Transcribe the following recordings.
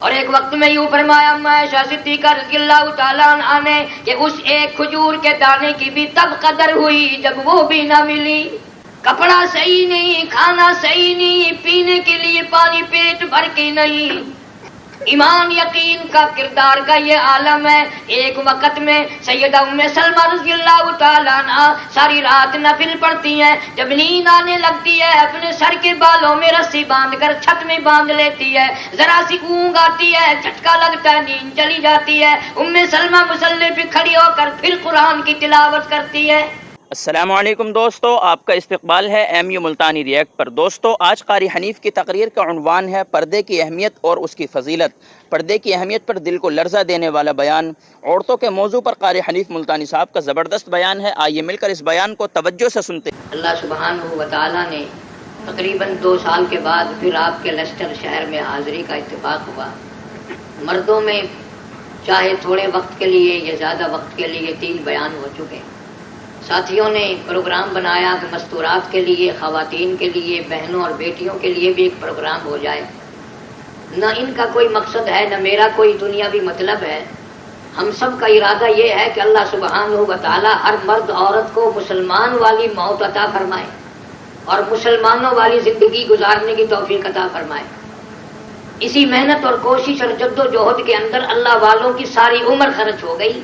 اور ایک وقت میں یوں فرمایا اما عائشہ صدیقہ رضی اللہ تعالیٰ عنہا نے کہ اس ایک کھجور کے دانے کی بھی تب قدر ہوئی جب وہ بھی نہ ملی۔ کپڑا صحیح نہیں، کھانا صحیح نہیں، پینے کے لیے پانی پیٹ بھر کے نہیں، ایمان یقین کا کردار کا یہ عالم ہے۔ ایک وقت میں سیدہ ام سلمہ رضی اللہ تعالیٰ عنہا ساری رات نفل پڑھتی ہیں، جب نیند آنے لگتی ہے اپنے سر کے بالوں میں رسی باندھ کر چھت میں باندھ لیتی ہے، ذرا سی اونگ آتی ہے، جھٹکا لگتا ہے، نیند چلی جاتی ہے۔ ام سلمہ مصلی پہ کھڑی ہو کر پھر قرآن کی تلاوت کرتی ہے۔ السلام علیکم دوستو، آپ کا استقبال ہے ایم یو ملتانی ریئیکٹ پر۔ دوستو، آج قاری حنیف کی تقریر کا عنوان ہے پردے کی اہمیت اور اس کی فضیلت۔ پردے کی اہمیت پر دل کو لرزہ دینے والا بیان، عورتوں کے موضوع پر قاری حنیف ملتانی صاحب کا زبردست بیان ہے۔ آئیے مل کر اس بیان کو توجہ سے سنتے ہیں۔ اللہ سبحانہ و تعالیٰ نے تقریباً 2 سال کے بعد پھر آپ کے لیسٹر شہر میں حاضری کا اتفاق ہوا۔ مردوں میں چاہے تھوڑے وقت کے لیے یا زیادہ وقت کے لیے 3 بیان ہو چکے۔ ساتھیوں نے پروگرام بنایا کہ مستورات کے لیے، خواتین کے لیے، بہنوں اور بیٹیوں کے لیے بھی ایک پروگرام ہو جائے۔ نہ ان کا کوئی مقصد ہے، نہ میرا کوئی دنیاوی مطلب ہے۔ ہم سب کا ارادہ یہ ہے کہ اللہ سبحانہ و تعالی ہر مرد عورت کو مسلمان والی موت عطا فرمائے اور مسلمانوں والی زندگی گزارنے کی توفیق عطا فرمائے۔ اسی محنت اور کوشش اور جد و جہد کے اندر اللہ والوں کی ساری عمر خرچ ہو گئی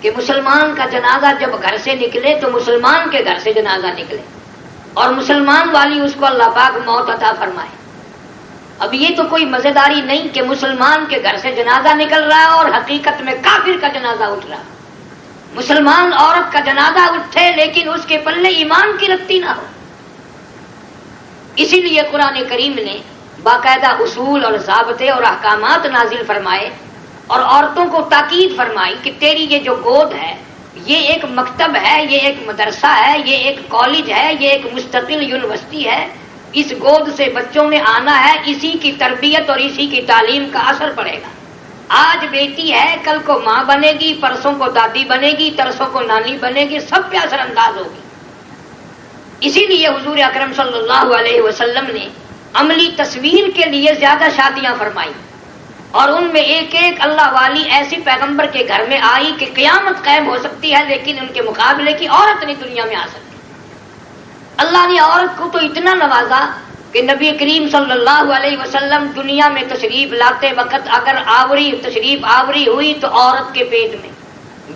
کہ مسلمان کا جنازہ جب گھر سے نکلے تو مسلمان کے گھر سے جنازہ نکلے اور مسلمان والی اس کو اللہ پاک موت عطا فرمائے۔ اب یہ تو کوئی مزیداری نہیں کہ مسلمان کے گھر سے جنازہ نکل رہا ہے اور حقیقت میں کافر کا جنازہ اٹھ رہا ہے۔ مسلمان عورت کا جنازہ اٹھے لیکن اس کے پلے ایمان کی رتی نہ ہو۔ اسی لیے قرآن کریم نے باقاعدہ اصول اور ضابطے اور احکامات نازل فرمائے اور عورتوں کو تاکید فرمائی کہ تیری یہ جو گود ہے یہ ایک مکتب ہے، یہ ایک مدرسہ ہے، یہ ایک کالج ہے، یہ ایک مستقل یونیورسٹی ہے۔ اس گود سے بچوں نے آنا ہے، اسی کی تربیت اور اسی کی تعلیم کا اثر پڑے گا۔ آج بیٹی ہے، کل کو ماں بنے گی، پرسوں کو دادی بنے گی، ترسوں کو نانی بنے گی، سب پہ اثر انداز ہوگی۔ اسی لیے حضور اکرم صلی اللہ علیہ وسلم نے عملی تصویر کے لیے زیادہ شادیاں فرمائی اور ان میں ایک ایک اللہ والی ایسی پیغمبر کے گھر میں آئی کہ قیامت قائم ہو سکتی ہے لیکن ان کے مقابلے کی عورت نہیں دنیا میں آ سکتی۔ اللہ نے عورت کو تو اتنا نوازا کہ نبی کریم صلی اللہ علیہ وسلم دنیا میں تشریف لاتے وقت اگر تشریف آوری ہوئی تو عورت کے پیٹ میں،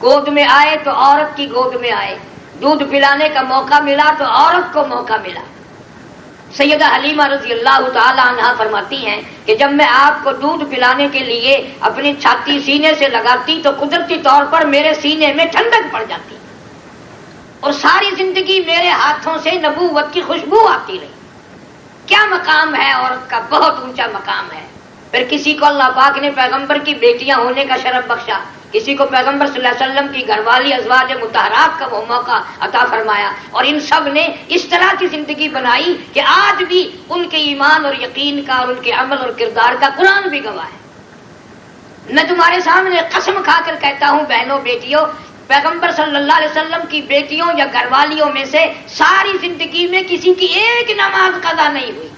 گود میں آئے تو عورت کی گود میں آئے، دودھ پلانے کا موقع ملا تو عورت کو موقع ملا۔ سیدہ حلیمہ رضی اللہ تعالی عنہا فرماتی ہیں کہ جب میں آپ کو دودھ پلانے کے لیے اپنی چھاتی سینے سے لگاتی تو قدرتی طور پر میرے سینے میں ٹھنڈک پڑ جاتی اور ساری زندگی میرے ہاتھوں سے نبوت کی خوشبو آتی رہی۔ کیا مقام ہے عورت کا، بہت اونچا مقام ہے۔ پھر کسی کو اللہ پاک نے پیغمبر کی بیٹیاں ہونے کا شرف بخشا، کسی کو پیغمبر صلی اللہ علیہ وسلم کی گھر والی ازواج مطہرات کا وہ موقع عطا فرمایا، اور ان سب نے اس طرح کی زندگی بنائی کہ آج بھی ان کے ایمان اور یقین کا اور ان کے عمل اور کردار کا قرآن بھی گواہ ہے۔ میں تمہارے سامنے قسم کھا کر کہتا ہوں بہنوں بیٹیوں، پیغمبر صلی اللہ علیہ وسلم کی بیٹیوں یا گھر والیوں میں سے ساری زندگی میں کسی کی ایک نماز قضا نہیں ہوئی۔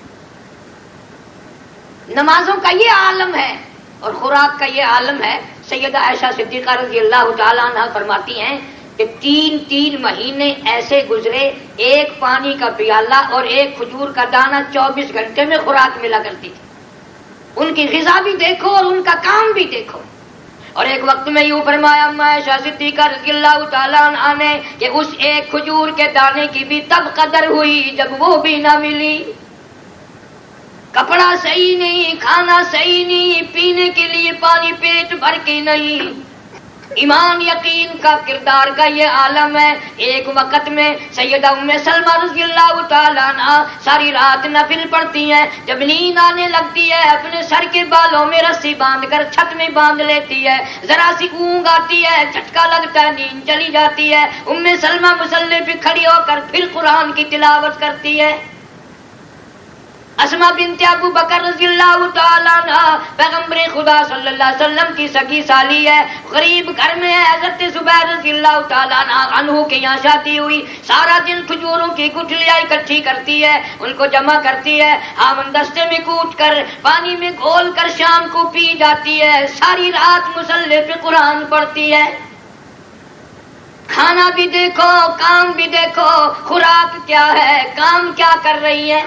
نمازوں کا یہ عالم ہے اور خوراک کا یہ عالم ہے۔ سیدہ عائشہ صدیقہ رضی اللہ تعالیٰ عنہ فرماتی ہیں کہ 3 مہینے ایسے گزرے، ایک پانی کا پیالہ اور ایک کھجور کا دانہ 24 گھنٹے میں خوراک ملا کرتی تھی۔ ان کی غذا بھی دیکھو اور ان کا کام بھی دیکھو۔ اور ایک وقت میں یوں فرمایا اما عائشہ صدیقہ رضی اللہ تعالیٰ عنہ نے کہ اس ایک کھجور کے دانے کی بھی تب قدر ہوئی جب وہ بھی نہ ملی۔ کپڑا صحیح نہیں، کھانا صحیح نہیں، پینے کے لیے پانی پیٹ بھر کے نہیں، ایمان یقین کا کردار کا یہ عالم ہے۔ ایک وقت میں سیدہ ام سلمہ رضی اللہ تعالیٰ عنہا ساری رات نفل پڑھتی ہیں، جب نیند آنے لگتی ہے اپنے سر کے بالوں میں رسی باندھ کر چھت میں باندھ لیتی ہے، ذرا سی اونگ آتی ہے، جھٹکا لگتا ہے، نیند چلی جاتی ہے۔ ام سلمہ مصلی پہ کھڑی ہو کر پھر قرآن کی تلاوت کرتی ہے۔ اسما بنت ابو بکر رضی اللہ تعالیٰ عنہ پیغمبر خدا صلی اللہ علیہ وسلم کی سگی سالی ہے، غریب گھر میں ہے۔ حضرت زبیر رضی اللہ تعالیٰ عنہ کے یہاں شادی ہوئی، سارا دن کھجوروں کی گٹھلیاں اکٹھی کرتی ہے، ان کو جمع کرتی ہے، ہم دستے میں کوٹ کر پانی میں گھول کر شام کو پی جاتی ہے، ساری رات مصلی پہ قرآن پڑھتی ہے۔ کھانا بھی دیکھو، کام بھی دیکھو، خوراک کیا ہے، کام کیا کر رہی ہے۔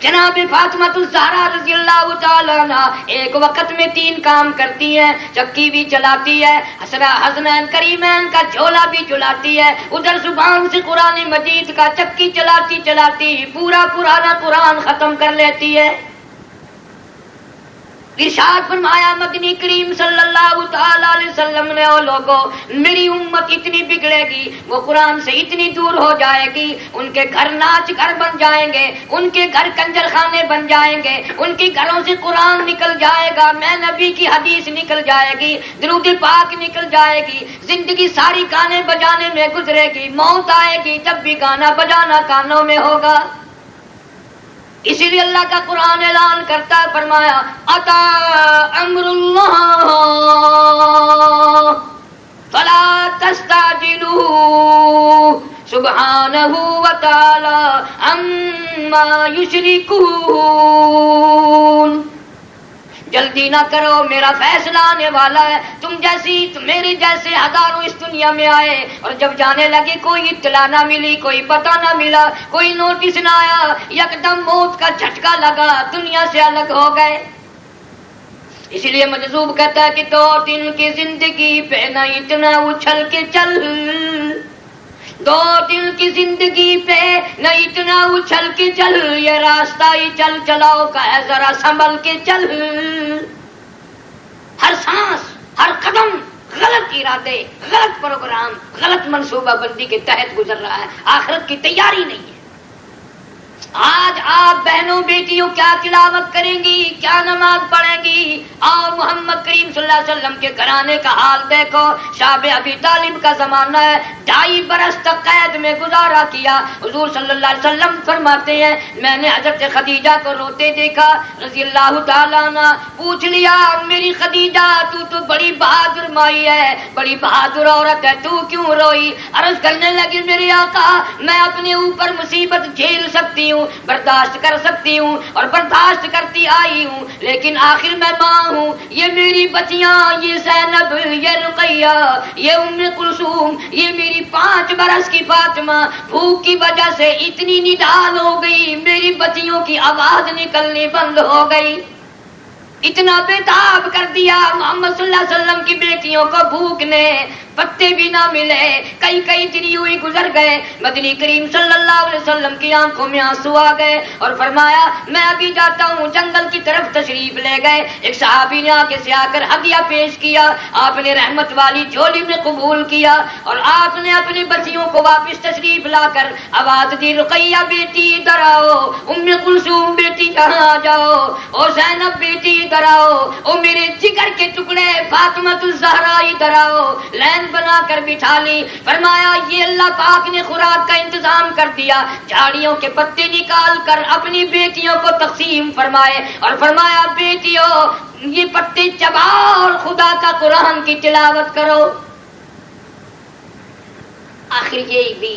جناب فاطمہ الزہرا رضی اللہ تعالیٰ عنہ ایک وقت میں 3 کام کرتی ہیں، چکی بھی چلاتی ہے، حسنین کریمین کا جھولا بھی جھلاتی ہے، ادھر زبان سے قرآن مجید کا چکی چلاتی چلاتی پورا پرانا قرآن ختم کر لیتی ہے۔ ارشاد فرمایا مدنی کریم صلی اللہ تعالی علیہ وسلم نے، او لوگوں میری امت اتنی بگڑے گی، وہ قرآن سے اتنی دور ہو جائے گی، ان کے گھر ناچ گھر بن جائیں گے، ان کے گھر کنجر خانے بن جائیں گے، ان کے گھروں سے قرآن نکل جائے گا، میں نبی کی حدیث نکل جائے گی، درود پاک نکل جائے گی، زندگی ساری گانے بجانے میں گزرے گی، موت آئے گی جب بھی گانا بجانا کانوں میں ہوگا۔ اسی لیے اللہ کا قرآن اعلان کرتا ہے، فرمایا اتا امر اللہ فلا تستعجلوا سبحانہ وتعالی عما یشرکون۔ جلدی نہ کرو، میرا فیصلہ آنے والا ہے۔ تم جیسی میرے جیسے ہزاروں اس دنیا میں آئے اور جب جانے لگے کوئی اطلاع نہ ملی، کوئی پتہ نہ ملا، کوئی نوٹس نہ آیا، یکدم موت کا جھٹکا لگا، دنیا سے الگ ہو گئے۔ اس لیے مجذوب کہتا ہے کہ 2 دن کی زندگی پہ نہ اتنا اچھل کے چل، 2 دن کی زندگی پہ نہ اتنا اچھل کے چل، یہ راستہ ہی چل چلاؤ کا ہے، ذرا سنبھل کے چل۔ ہر سانس، ہر قدم غلط ارادے، غلط پروگرام، غلط منصوبہ بندی کے تحت گزر رہا ہے، آخرت کی تیاری نہیں ہے۔ آج آپ بہنوں بیٹیوں کیا تلاوت کریں گی، کیا نماز پڑھیں گی؟ آؤ محمد کریم صلی اللہ علیہ وسلم کے گھرانے کا حال دیکھو۔ شاب ابی طالب کا زمانہ ہے، 2.5 برس تک قید میں گزارا کیا۔ حضور صلی اللہ علیہ وسلم فرماتے ہیں میں نے حضرت خدیجہ کو روتے دیکھا رضی اللہ تعالیٰ عنہ۔ پوچھ لیا میری خدیجہ تو بڑی بہادر مائی ہے، بڑی بہادر عورت ہے، تو کیوں روئی؟ عرض کرنے لگی میرے آقا میں اپنے اوپر مصیبت جھیل سکتی ہوں، برداشت کر سکتی ہوں اور برداشت کرتی آئی ہوں، لیکن آخر میں ماں ہوں، یہ میری بچیاں، یہ زینب، یہ رقیہ، یہ ام کلثوم، یہ میری 5 برس کی فاطمہ بھوک کی وجہ سے اتنی نڈال ہو گئی، میری بچیوں کی آواز نکلنی بند ہو گئی۔ اتنا بےتاب کر دیا محمد صلی اللہ علیہ وسلم کی بیٹیوں کو، بھوک نے پتے بھی نہ ملے، کئی دن یوں ہی گزر گئے۔ مدنی کریم صلی اللہ علیہ وسلم کی آنکھوں میں آنسو آ گئے اور فرمایا میں ابھی جاتا ہوں۔ جنگل کی طرف تشریف لے گئے، ایک صحابی نے آگے سے آ کر ہدیہ پیش کیا، آپ نے رحمت والی جھولی میں قبول کیا اور آپ نے اپنی بچیوں کو واپس تشریف لا کر آواز دی رقیہ بیٹی ادھر آؤ، ام کلثوم بیٹی یہاں آ جاؤ، او زینب بیٹی ادھر آؤ، او میرے جگر کے ٹکڑے فاطمہ الزہرا ادھر آؤ۔ لین بنا کر بٹھا لی، فرمایا یہ اللہ پاک نے خوراک کا انتظام کر دیا، جھاڑیوں کے پتے نکال کر اپنی بیٹیوں کو تقسیم فرمائے اور فرمایا بیٹیوں یہ پتے چباؤ اور خدا کا قرآن کی تلاوت کرو۔ آخر یہ بھی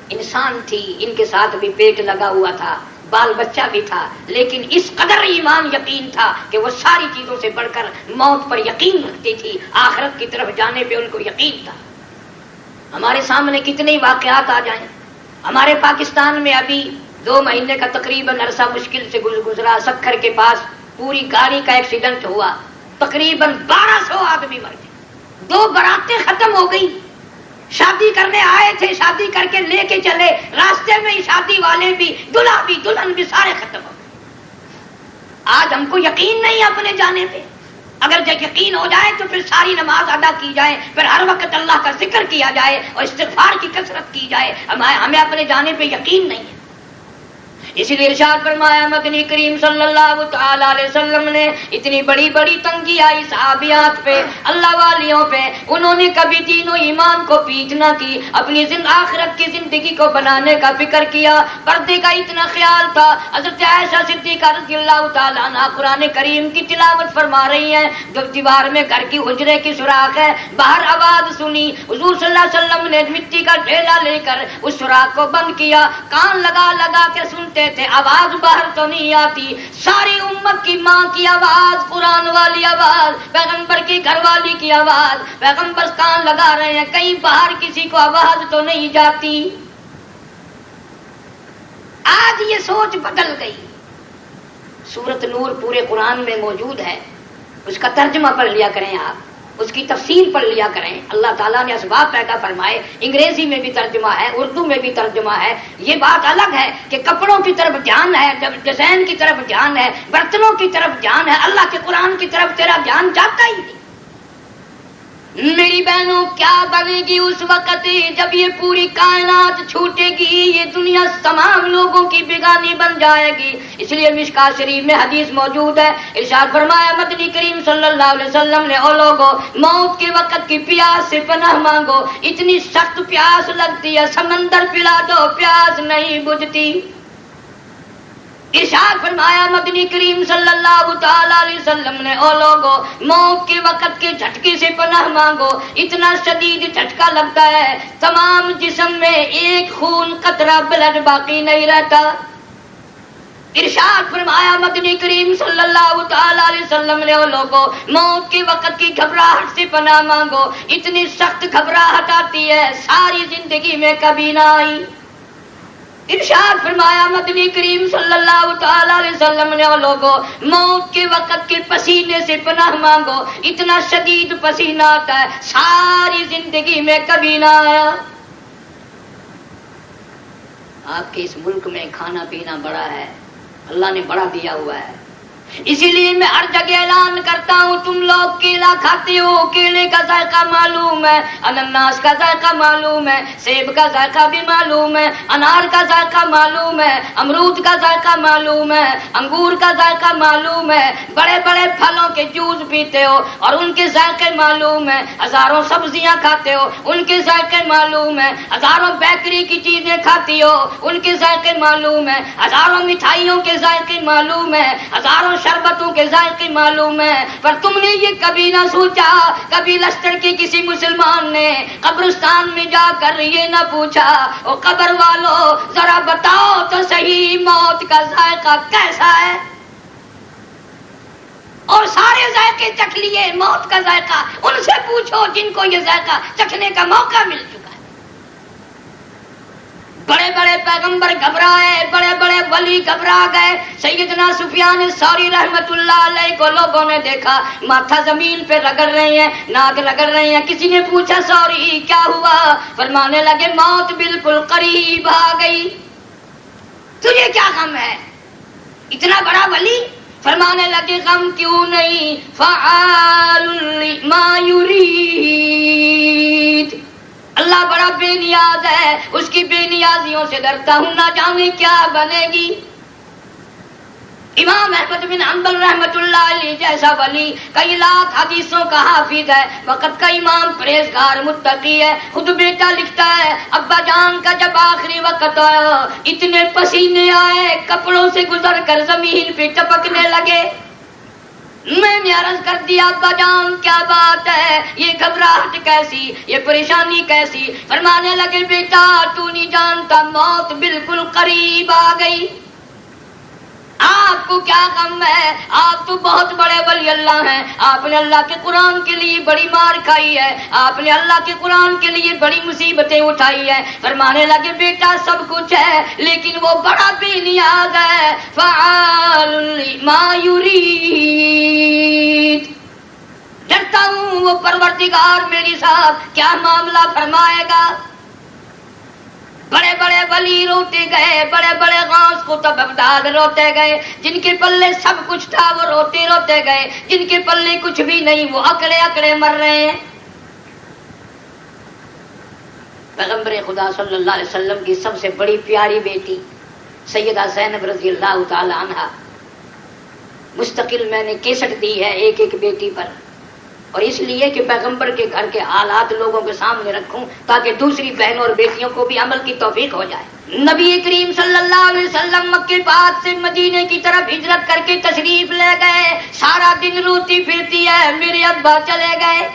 انسان تھی، ان کے ساتھ بھی پیٹ لگا ہوا تھا، بال بچہ بھی تھا، لیکن اس قدر ایمان یقین تھا کہ وہ ساری چیزوں سے بڑھ کر موت پر یقین رکھتی تھی، آخرت کی طرف جانے پہ ان کو یقین تھا۔ ہمارے سامنے کتنے واقعات آ جائیں۔ ہمارے پاکستان میں ابھی 2 مہینے کا تقریباً عرصہ مشکل سے گزرا، سکھر کے پاس پوری گاڑی کا ایکسیڈنٹ ہوا، تقریباً 1200 آدمی مر گئے، 2 براتیں ختم ہو گئی۔ شادی کرنے آئے تھے، شادی کر کے لے کے چلے، راستے میں ہی شادی والے بھی، دلہا بھی، دلہن بھی سارے ختم ہو گئے۔ آج ہم کو یقین نہیں اپنے جانے پہ، اگر جب یقین ہو جائے تو پھر ساری نماز ادا کی جائے، پھر ہر وقت اللہ کا ذکر کیا جائے اور استغفار کی کثرت کی جائے۔ ہمیں اپنے جانے پہ یقین نہیں ہے۔ اس لیے ارشاد فرمایا مدنی کریم صلی اللہ تعالی علیہ وسلم نے اتنی بڑی بڑی تنگی آئی صحابیات پہ، اللہ والیوں پہ، انہوں نے کبھی دین و ایمان کو پیچ نہ کی، اپنی آخرت کی زندگی کو بنانے کا فکر کیا، پردے کا اتنا خیال تھا۔ حضرت عائشہ صدیقہ رضی اللہ تعالیٰ عنہ قرآن کریم کی تلاوت فرما رہی ہیں، جب دیوار میں گھر کی حجرے کی سوراخ ہے، باہر آواز سنی، حضور صلی اللہ علیہ وسلم نے مٹی کا ڈھیلا لے کر اس سوراخ کو بند کیا، کان لگا لگا کے سنتے تھے، آواز باہر تو نہیں آتی، ساری امت کی ماں کی آواز، قرآن والی آواز، پیغمبر کی گھر والی کی آواز، پیغمبر کان لگا رہے ہیں، کہیں باہر کسی کو آواز تو نہیں جاتی۔ آج یہ سوچ بدل گئی۔ سورۃ نور پورے قرآن میں موجود ہے، اس کا ترجمہ پڑھ لیا کریں آپ، اس کی تفسیر پڑھ لیا کریں۔ اللہ تعالیٰ نے اسباب پیدا فرمائے، انگریزی میں بھی ترجمہ ہے، اردو میں بھی ترجمہ ہے۔ یہ بات الگ ہے کہ کپڑوں کی طرف دھیان ہے، جب ڈیزائن کی طرف دھیان ہے، برتنوں کی طرف دھیان ہے، اللہ کے قرآن کی طرف تیرا دھیان جاتا ہی نہیں۔ میری بہنوں، کیا بنے گی اس وقت جب یہ پوری کائنات چھوٹے گی، یہ دنیا تمام لوگوں کی بیگانی بن جائے گی۔ اس لیے مشکات شریف میں حدیث موجود ہے، ارشاد فرمایا مدنی کریم صلی اللہ علیہ وسلم نے، او لوگو، موت کے وقت کی پیاس سے پناہ مانگو، اتنی سخت پیاس لگتی ہے، سمندر پلا دو پیاس نہیں بجھتی۔ ارشاد فرمایا مدنی کریم صلی اللہ تعالی علیہ وسلم نے، او لوگو، موت کے وقت کے جھٹکے سے پناہ مانگو، اتنا شدید جھٹکا لگتا ہے، تمام جسم میں ایک خون قطرہ بلڈ باقی نہیں رہتا۔ ارشاد فرمایا مدنی کریم صلی اللہ تعالی علیہ وسلم نے، او لوگو، موت کے وقت کی گھبراہٹ سے پناہ مانگو، اتنی سخت گھبراہٹ آتی ہے، ساری زندگی میں کبھی نہ آئی۔ ارشاد فرمایا مدنی کریم صلی اللہ تعالی علیہ وسلم نے، لوگوں، موت کے وقت کے پسینے سے پناہ مانگو، اتنا شدید پسینہ آتا ہے، ساری زندگی میں کبھی نہ آیا۔ آپ کے اس ملک میں کھانا پینا بڑا ہے، اللہ نے بڑا دیا ہوا ہے، اسی لیے میں ہر جگہ اعلان کرتا ہوں، تم لوگ کیلا کھاتے ہو، کیلے کا ذائقہ معلوم ہے، انناس کا ذائقہ معلوم ہے، سیب کا ذائقہ بھی معلوم ہے، انار کا ذائقہ معلوم ہے، امرود کا ذائقہ معلوم ہے، انگور کا ذائقہ معلوم ہے، بڑے بڑے پھلوں کے جوس پیتے ہو اور ان کے ذائقے معلوم ہے، ہزاروں سبزیاں کھاتے ہو، ان کے ذائقے معلوم ہے، ہزاروں بیکری کی چیزیں کھاتی ہو، ان کے ذائقے معلوم ہے، ہزاروں مٹھائیوں کے ذائقے معلوم ہے، ہزاروں شربتوں کے ذائقے معلوم ہے، پر تم نے یہ کبھی نہ سوچا، کبھی لشکر کے کسی مسلمان نے قبرستان میں جا کر یہ نہ پوچھا، او قبر والو ذرا بتاؤ تو صحیح موت کا ذائقہ کیسا ہے؟ اور سارے ذائقے چکھ لیے، موت کا ذائقہ ان سے پوچھو جن کو یہ ذائقہ چکھنے کا موقع مل چکا ہے۔ بڑے بڑے پیغمبر گھبرائے، بڑے بڑے ولی گھبرا گئے۔ سیدنا سفیان ثوری رحمت اللہ علیہ کو لوگوں نے دیکھا ماتھا زمین پہ رگڑ رہے ہیں، ناک رگڑ رہے ہیں، کسی نے پوچھا ثوری کیا ہوا؟ فرمانے لگے موت بالکل قریب آ گئی، تجھے کیا غم ہے؟ اتنا بڑا ولی؟ فرمانے لگے غم کیوں نہیں، فعال لما یرید، اللہ بڑا بے نیاز ہے، اس کی بے نیازیوں سے ڈرتا ہوں، نہ جانے کیا بنے گی۔ امام احمد بن حنبل رحمت اللہ علیہ جیسا ولی کئی لاکھ حدیثوں کا حافظ ہے، وقت کا امام، پرہیزگار، متقی ہے، خود بیٹا لکھتا ہے ابا جان کا جب آخری وقت آیا اتنے پسینے آئے کپڑوں سے گزر کر زمین پہ ٹپکنے لگے، میں نے عرض کر دیا ابا جان کیا بات ہے، یہ گھبراہٹ کیسی، یہ پریشانی کیسی؟ فرمانے لگے بیٹا تو نہیں جانتا، موت بالکل قریب آ گئی، آپ کو کیا غم ہے؟ آپ تو بہت بڑے ولی اللہ ہیں، آپ نے اللہ کے قرآن کے لیے بڑی مار کھائی ہے، آپ نے اللہ کے قرآن کے لیے بڑی مصیبتیں اٹھائی ہے۔ فرمانے لگے بیٹا سب کچھ ہے لیکن وہ بڑا بے نیاز ہے، فعال لما یرید، ڈرتا ہوں وہ پروردگار میری ساتھ کیا معاملہ فرمائے گا۔ بڑے بڑے ولی روتے گئے، بڑے بڑے غوث قطب بغداد روتے گئے، جن کے پلے سب کچھ تھا وہ روتے روتے گئے، جن کے پلے کچھ بھی نہیں وہ اکڑے اکڑے مر رہے ہیں۔ پیغمبر خدا صلی اللہ علیہ وسلم کی سب سے بڑی پیاری بیٹی، سیدہ زینب رضی اللہ تعالی عنہا مستقل میں نے کیسٹ دی ہے ایک ایک بیٹی پر، اور اس لیے کہ پیغمبر کے گھر کے حالات لوگوں کے سامنے رکھوں تاکہ دوسری بہنوں اور بیٹیوں کو بھی عمل کی توفیق ہو جائے۔ نبی کریم صلی اللہ علیہ وسلم مکے پاک سے مدینے کی طرف ہجرت کر کے تشریف لے گئے، سارا دن روتی پھرتی ہے، میرے ابا چلے گئے۔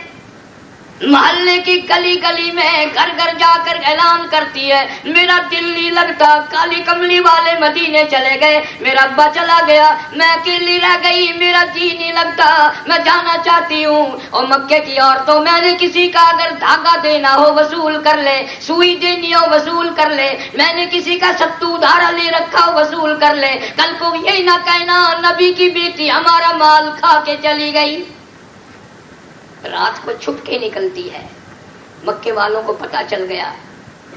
محلے کی گلی گلی میں گھر گھر جا کر اعلان کرتی ہے میرا دل نہیں لگتا، کالی کملی والے مدینے چلے گئے، میرا ابا چلا گیا، میں اکیلی رہ گئی، میرا جی نہیں لگتا، میں جانا چاہتی ہوں۔ اور مکے کی عورتوں میں نے کسی کا اگر دھاگا دینا ہو وصول کر لے، سوئی دینی ہو وصول کر لے، میں نے کسی کا ستو ادھارا لے رکھا ہو وصول کر لے، کل کو یہی نہ کہنا نبی کی بیٹی ہمارا مال کھا کے چلی گئی۔ رات کو چھپ کے نکلتی ہے، مکے والوں کو پتا چل گیا۔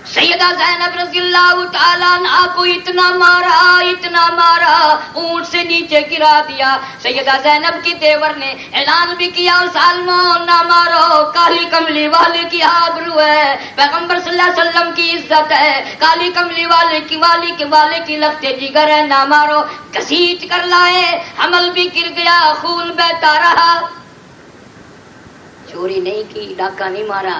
سیدہ زینب رضی اللہ تعالیٰ عنہا کو اتنا مارا اونٹ سے نیچے گرا دیا۔ سیدہ زینب کی دیور نے اعلان بھی کیا سالمو نہ مارو، کالی کملی والے کی آبرو ہے، پیغمبر صلی اللہ علیہ وسلم کی عزت ہے، کالی کملی والے کی لختے جگر ہے، نہ مارو۔ گھسیٹ کر لائے، حمل بھی گر گیا، خون بہتا رہا۔ چوری نہیں کی، ڈاکہ نہیں مارا،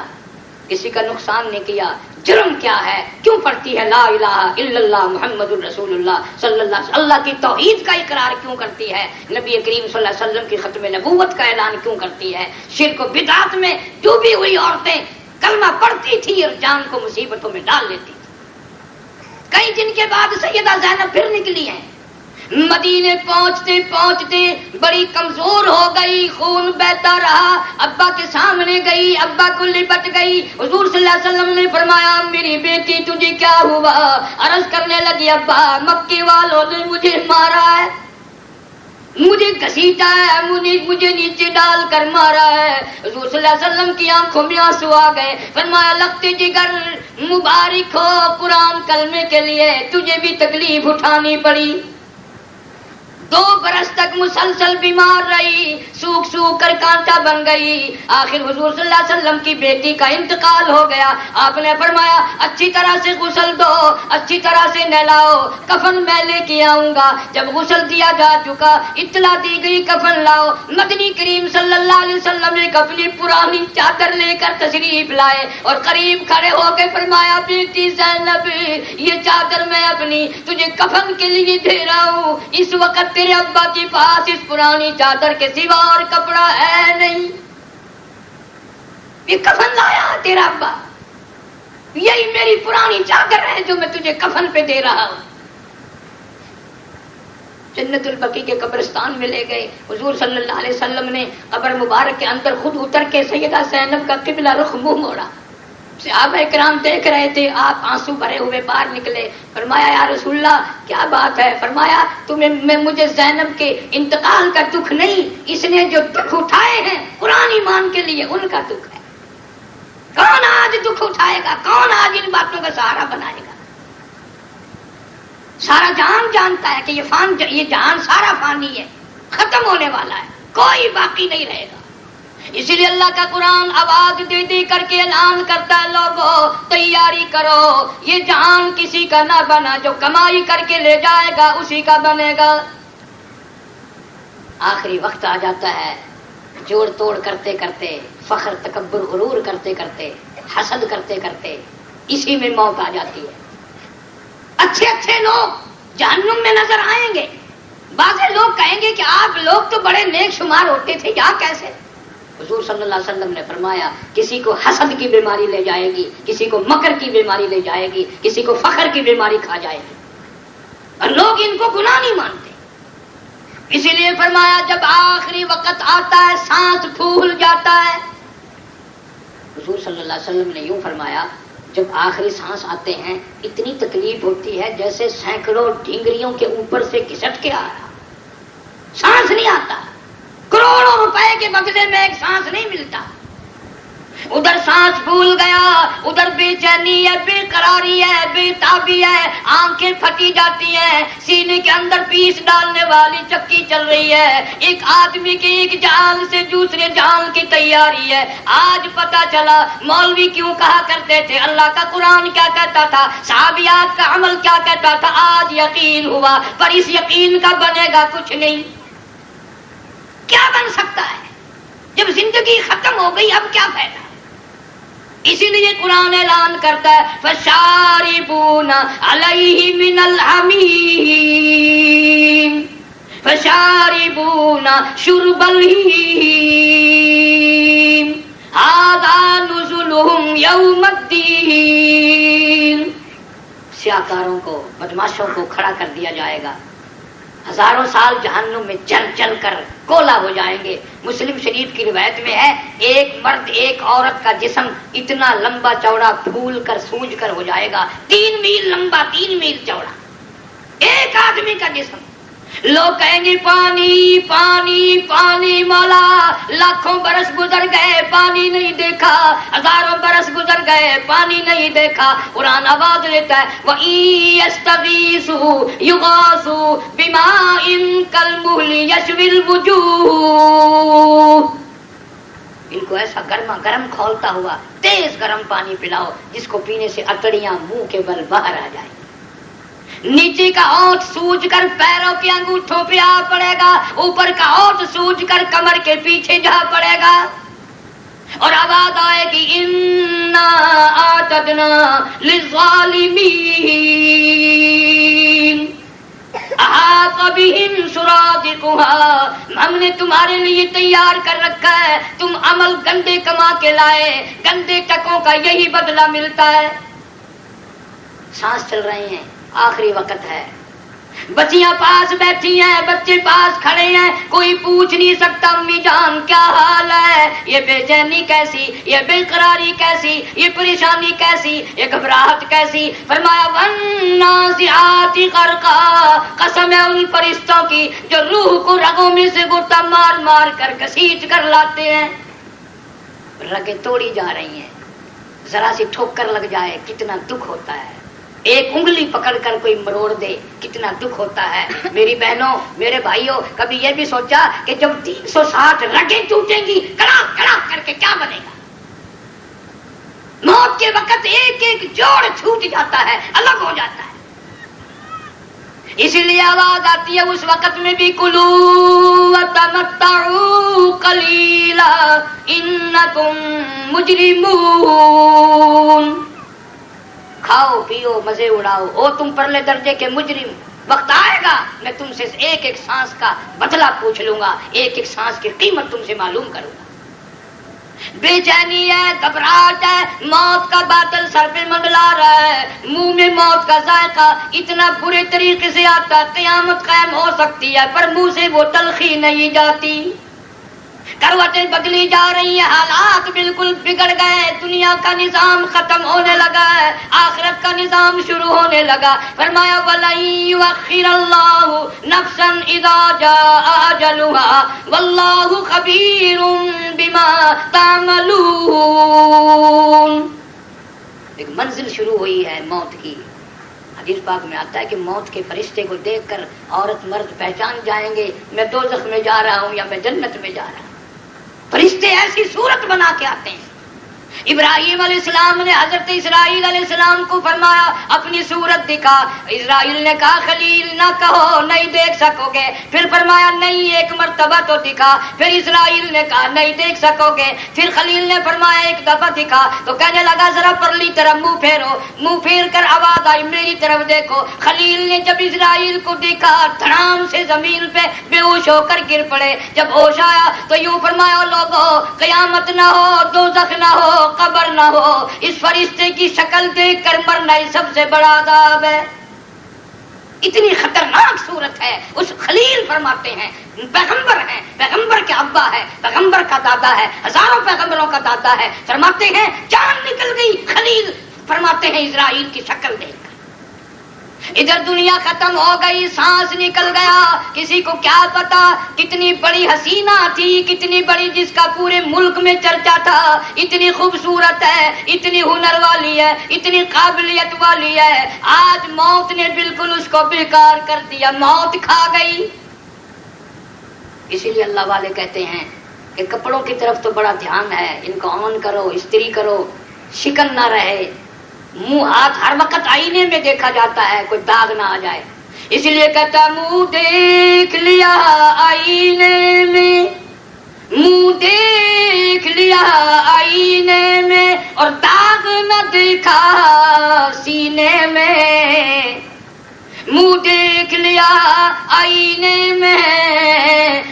کسی کا نقصان نہیں کیا۔ جرم کیا ہے؟ کیوں پڑھتی ہے لا الہ الا اللہ محمد الرسول اللہ صلی اللہ علیہ وسلم؟ اللہ کی توحید کا اقرار کیوں کرتی ہے؟ نبی کریم صلی اللہ علیہ وسلم کی ختم نبوت کا اعلان کیوں کرتی ہے؟ شرک و بدعات میں ڈوبی ہوئی عورتیں کلمہ پڑھتی تھی اور جان کو مصیبتوں میں ڈال لیتی تھی۔ کئی دن کے بعد سیدہ زینب پھر نکلی ہیں، مدینے پہنچتے بڑی کمزور ہو گئی، خون بہتا رہا، ابا کے سامنے گئی، ابا کو لپٹ گئی۔ حضور صلی اللہ علیہ وسلم نے فرمایا میری بیٹی تجھے کیا ہوا؟ عرض کرنے لگی ابا مکے والوں نے مجھے مارا ہے، مجھے گھسیٹا ہے، مجھے نیچے ڈال کر مارا ہے۔ حضور صلی اللہ علیہ وسلم کی آنکھوں میں آنسو آ گئے، فرمایا لگتے جگر مبارک ہو قرآن کلمے کے لیے، تجھے بھی تکلیف اٹھانی پڑی۔ 2 برس تک مسلسل بیمار رہی، سوکھ کر کانٹا بن گئی۔ آخر حضور صلی اللہ علیہ وسلم کی بیٹی کا انتقال ہو گیا۔ آپ نے فرمایا اچھی طرح سے غسل دو، اچھی طرح سے نہلاؤ، کفن میں لے کے آؤں گا۔ جب غسل دیا جا چکا، اطلاع دی گئی کفن لاؤ، مدنی کریم صلی اللہ علیہ وسلم نے اپنی پرانی چادر لے کر تشریف لائے اور قریب کھڑے ہو کے فرمایا بیٹی زینب یہ چادر میں اپنی تجھے کفن کے لیے دے رہا ہوں، اس وقت تیرے ابا کے پاس اس پرانی چادر کے سوا اور کپڑا ہے نہیں، یہ کفن لایا تیرا ابا، یہی میری پرانی چادر ہے جو میں تجھے کفن پہ دے رہا ہوں۔ جنت البقیع کے قبرستان میں لے گئے، حضور صلی اللہ علیہ وسلم نے قبر مبارک کے اندر خود اتر کے سیدہ زینب کا قبلہ رخ منہ موڑا۔ صحابہ کرام دیکھ رہے تھے، آپ آنسو بھرے ہوئے باہر نکلے، فرمایا یا رسول اللہ کیا بات ہے؟ فرمایا مجھے زینب کے انتقال کا دکھ نہیں، اس نے جو دکھ اٹھائے ہیں قرآن ایمان کے لیے ان کا دکھ ہے۔ کون آج دکھ اٹھائے گا؟ کون آج ان باتوں کا سہارا بنائے گا؟ سارا جہان جانتا ہے کہ یہ جہان سارا فانی ہے، ختم ہونے والا ہے، کوئی باقی نہیں رہے گا۔ اسی لیے اللہ کا قرآن آواز دے دے کر کے اعلان کرتا ہے لوگوں تیاری کرو، یہ جہان کسی کا نہ بنا، جو کمائی کر کے لے جائے گا اسی کا بنے گا۔ آخری وقت آ جاتا ہے، جوڑ توڑ کرتے کرتے، فخر تکبر غرور کرتے کرتے، حسد کرتے کرتے اسی میں موت آ جاتی ہے۔ اچھے لوگ جہنم میں نظر آئیں گے، بعض لوگ کہیں گے کہ آپ لوگ تو بڑے نیک شمار ہوتے تھے، یا کیسے؟ حضور صلی اللہ علیہ وسلم نے فرمایا کسی کو حسد کی بیماری لے جائے گی، کسی کو مکر کی بیماری لے جائے گی، کسی کو فخر کی بیماری کھا جائے گی، اور لوگ ان کو گناہ نہیں مانتے۔ اسی لیے فرمایا جب آخری وقت آتا ہے سانس پھول جاتا ہے۔ حضور صلی اللہ علیہ وسلم نے یوں فرمایا جب آخری سانس آتے ہیں اتنی تکلیف ہوتی ہے جیسے سینکڑوں ڈھینگریوں کے اوپر سے گھسٹ کے آ رہا، سانس نہیں آتا، کروڑوں روپے کے بدلے میں ایک سانس نہیں ملتا۔ ادھر سانس پھول گیا، ادھر بے چینی ہے، بے قراری ہے، بے تابی ہے، آنکھیں پھٹی جاتی ہیں، سینے کے اندر پیس ڈالنے والی چکی چل رہی ہے، ایک آدمی کی ایک جان سے دوسرے جان کی تیاری ہے۔ آج پتا چلا مولوی کیوں کہا کرتے تھے، اللہ کا قرآن کیا کہتا تھا، صحابیات کا عمل کیا کہتا تھا، آج یقین ہوا، پر اس یقین کا بنے گا کچھ نہیں۔ کیا بن سکتا ہے جب زندگی ختم ہو گئی؟ اب کیا فائدہ؟ اسی لیے قرآن اعلان کرتا ہے فَشَارِبُونَ عَلَيْهِ مِنَ الْحَمِيمِ فَشَارِبُونَ شُرْبَ الْهِيمِ هَذَا نُزُلُهُمْ يَوْمَ الدِّينِ۔ سیاکاروں کو، بدماشوں کو کھڑا کر دیا جائے گا، ہزاروں سال جہنم میں جل جل کر کولا ہو جائیں گے۔ مسلم شریف کی روایت میں ہے ایک مرد ایک عورت کا جسم اتنا لمبا چوڑا پھول کر سوج کر ہو جائے گا، 3 میل لمبا 3 میل چوڑا ایک آدمی کا جسم۔ لوگ کہیں گے پانی پانی پانی، مولا لاکھوں برس گزر گئے پانی نہیں دیکھا، ہزاروں برس گزر گئے پانی نہیں دیکھا۔ قرآن آواز لیتا ہے وَإِن يَسْتَغِيثُوا يُغَاثُوا بِمَاءٍ كَالْمُهْلِ يَشْوِي الْوُجُوهَ۔ ان کو ایسا گرما گرم کھولتا ہوا تیز گرم پانی پلاؤ جس کو پینے سے اتڑیاں منہ کے بل باہر آ جائیں، نیچے کا ہونٹ سوج کر پیروں کے انگوٹھوں پہ آ پڑے گا، اوپر کا ہونٹ سوج کر کمر کے پیچھے جا پڑے گا، اور آواز آئے گی اِنَّا أَعْتَدْنَا لِلظَّالِمِينَ أَحَاطَ بِهِمْ سُرَادِقُهَا۔ ہم نے تمہارے لیے تیار کر رکھا ہے، تم عمل گندے کما کے لائے، گندے ٹکوں کا یہی بدلہ ملتا ہے۔ سانس چل رہے ہیں، آخری وقت ہے، بچیاں پاس بیٹھی ہیں، بچے پاس کھڑے ہیں، کوئی پوچھ نہیں سکتا امی جان کیا حال ہے، یہ بے چینی کیسی، یہ بے قراری کیسی، یہ پریشانی کیسی، یہ گھبراہٹ کیسی۔ فرمایا وَالنَّازِعَاتِ غَرْقًا، قسم ہے ان فرشتوں کی جو روح کو رگوں میں سے غوطہ مار مار کر گھسیٹ کر لاتے ہیں، رگیں توڑی جا رہی ہیں، ذرا سی ٹھوکر لگ جائے کتنا دکھ ہوتا ہے، ایک انگلی پکڑ کر کوئی مروڑ دے کتنا دکھ ہوتا ہے۔ میری بہنوں میرے بھائیوں، کبھی یہ بھی سوچا کہ جب 360 رگیں ٹوٹیں گی کڑا کڑا کر کے کیا بنے گا؟ موت کے وقت ایک ایک جوڑ چھوٹ جاتا ہے، الگ ہو جاتا ہے۔ اسی لیے آواز آتی ہے اس وقت میں بھی کلوا وتمتعوا قلیلا انکم مجرمون، کھاؤ پیو مزے اڑاؤ، او تم پرلے درجے کے مجرم، وقت آئے گا میں تم سے ایک ایک سانس کا بدلہ پوچھ لوں گا، ایک ایک سانس کی قیمت تم سے معلوم کروں گا۔ بے چینی ہے، گھبراہٹ ہے، موت کا بادل سر پہ منڈلا رہا ہے، منہ میں موت کا ذائقہ اتنا برے طریقے سے آتا ہے، قیامت قائم ہو سکتی ہے پر منہ سے وہ تلخی نہیں جاتی۔ کروٹیں بدلی جا رہی ہیں، حالات بالکل بگڑ گئے، دنیا کا نظام ختم ہونے لگا ہے، آخرت کا نظام شروع ہونے لگا۔ فرمایا وَلَن يُؤَخِّرَ اللَّهُ نَفْسًا إِذَا جَاءَ أَجَلُهَا وَاللَّهُ خَبِيرٌ بِمَا تَعْمَلُونَ۔ ایک منزل شروع ہوئی ہے موت کی۔ حدیث پاک میں آتا ہے کہ موت کے فرشتے کو دیکھ کر عورت مرد پہچان جائیں گے میں دوزخ میں جا رہا ہوں یا میں جنت میں جا رہا ہوں۔ فرشتے ایسی صورت بنا کے آتے ہیں۔ ابراہیم علیہ السلام نے حضرت اسرائیل علیہ السلام کو فرمایا اپنی صورت دکھا، اسرائیل نے کہا خلیل نہ کہو نہیں دیکھ سکو گے، پھر فرمایا نہیں ایک مرتبہ تو دکھا، پھر اسرائیل نے کہا نہیں دیکھ سکو گے، پھر خلیل نے فرمایا ایک دفعہ دکھا، تو کہنے لگا ذرا پرلی طرف منہ پھیرو، منہ پھیر کر آواز آئی میری طرف دیکھو۔ خلیل نے جب اسرائیل کو دیکھا دھڑام سے زمین پہ بے ہوش ہو کر گر پڑے، جب ہوش آیا تو یوں فرمایا لوگوں قیامت نہ ہو، دوزخ نہ ہو، قبر نہ ہو، اس فرشتے کی شکل دیکھ کر مرنا ہی سب سے بڑا عذاب ہے۔ اتنی خطرناک صورت ہے۔ اس خلیل فرماتے ہیں پیغمبر ہیں، پیغمبر کے ابا ہے، پیغمبر کا دادا ہے، ہزاروں پیغمبروں کا دادا ہے، فرماتے ہیں جان نکل گئی، خلیل فرماتے ہیں اسرائیل کی شکل دیکھ کر۔ ادھر دنیا ختم ہو گئی، سانس نکل گیا، کسی کو کیا پتا کتنی بڑی حسینہ تھی، کتنی بڑی جس کا پورے ملک میں چرچا تھا، اتنی خوبصورت ہے، اتنی ہنر والی ہے، اتنی قابلیت والی ہے، آج موت نے بالکل اس کو بیکار کر دیا، موت کھا گئی۔ اسی لیے اللہ والے کہتے ہیں کہ کپڑوں کی طرف تو بڑا دھیان ہے، ان کو آن کرو، استری کرو، شکن نہ رہے، منہ ہاتھ ہر وقت آئینے میں دیکھا جاتا ہے، کوئی داغ نہ آ جائے۔ اس لیے کہتا منہ دیکھ لیا آئینے میں، منہ دیکھ لیا آئینے میں، اور داغ نہ دیکھا سینے میں، منہ دیکھ لیا آئینے میں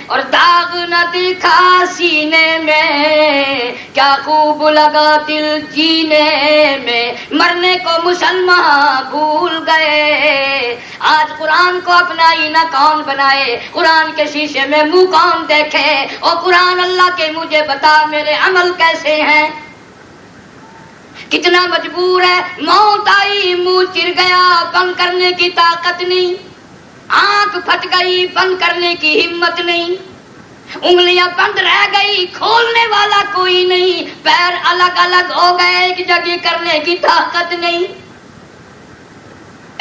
اور داغ نہ دیکھا سینے میں، کیا خوب لگا دل جینے میں، مرنے کو مسلمان بھول گئے۔ آج قرآن کو اپنا آئینہ کون بنائے، قرآن کے شیشے میں منہ کون دیکھے، اور قرآن اللہ کے مجھے بتا میرے عمل کیسے ہیں، کتنا مجبور ہے۔ موت آئی منہ چر گیا، بند کرنے کی طاقت نہیں، آنکھ پھٹ گئی بند کرنے کی ہمت نہیں، انگلیاں بند رہ گئی کھولنے والا کوئی نہیں، پیر الگ الگ ہو گئے ایک جگہ کرنے کی طاقت نہیں۔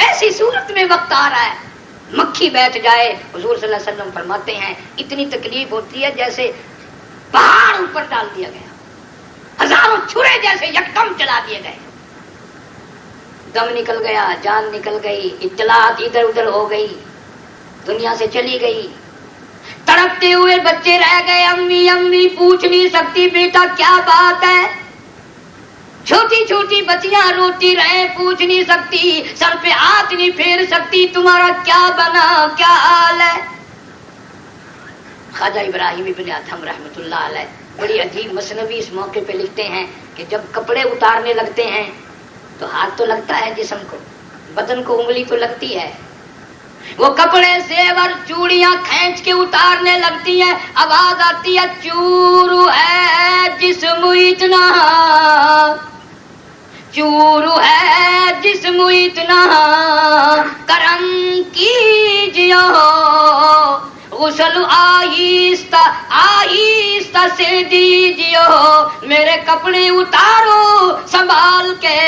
ایسی صورت میں وقت آ رہا ہے مکھی بیٹھ جائے، حضور صلی اللہ علیہ وسلم فرماتے ہیں اتنی تکلیف ہوتی ہے جیسے پہاڑ اوپر ڈال دیا گیا، ہزاروں چھرے جیسے یکدم چلا دیے گئے، دم نکل گیا، جان نکل گئی، اطلاعات ادھر ادھر ہو گئی، دنیا سے چلی گئی، تڑپتے ہوئے بچے رہ گئے، امی امی پوچھ نہیں سکتی بیٹا کیا بات ہے، چھوٹی چھوٹی بچیاں روتی رہے پوچھ نہیں سکتی، سر پہ ہاتھ نہیں پھیر سکتی تمہارا کیا بنا کیا حال ہے۔ خواجہ ابراہیم ابن ادھم رحمۃ اللہ علیہ بڑی عجیب مثنوی اس موقع پہ لکھتے ہیں کہ جب کپڑے اتارنے لگتے ہیں تو ہاتھ تو لگتا ہے جسم کو، بدن کو انگلی تو لگتی ہے، وہ کپڑے زیور چوڑیاں کھینچ کے اتارنے لگتی ہیں، آواز آتی ہے چورو ہے جسم اتنا، چورو ہے جسم اتنا، کرم کیجیو غسل آہستہ آہستہ سے دیجیو، میرے کپڑے اتارو سنبھال کے،